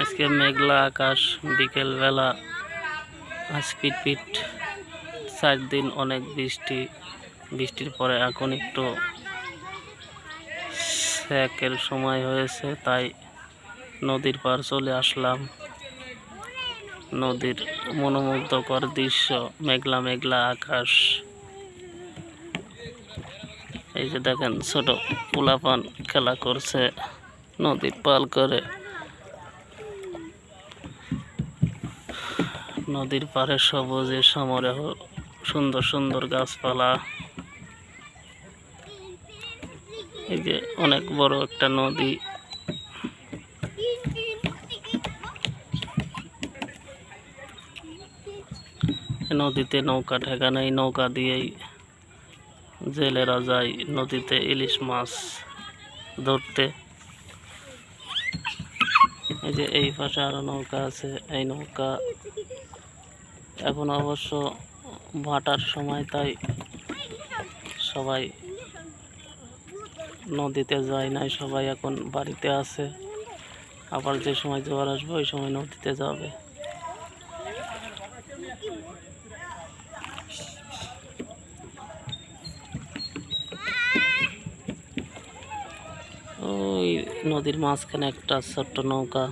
আজকে মেঘলা আকাশ, বিকেল বেলা, আজ পিট 4 দিন অনেক বৃষ্টির পরে এখন একটু সেকের সময় হয়েছে, তাই নদীর পার চলে আসলাম। নদীর মনোমুগ্ধকর দৃশ্য, মেঘলা মেঘলা আকাশ। এই যে দেখেন ছোট পোলাপান খেলা করছে নদীর পাল করে। নদীর পাড়ে সবুজে সমারোহ, সুন্দর সুন্দর গাছপালা। এই যে অনেক বড় একটা নদী। নদীতে নৌকা ঠেকা নেই, নৌকা দিয়েই জেলেরা যায় নদীতে ইলিশ মাছ ধরতে। এই যে এই পাশে আরো নৌকা আছে, এই নৌকা এখন অবশ্য ভাটার সময়, তাই সবাই নদীতে যায় নাই, সবাই এখন বাড়িতে আছে। আবার যে সময় জোয়ার আসবে ওই সময় নদীতে যাবে। ওই নদীর মাঝখানে একটা ছোট্ট নৌকা।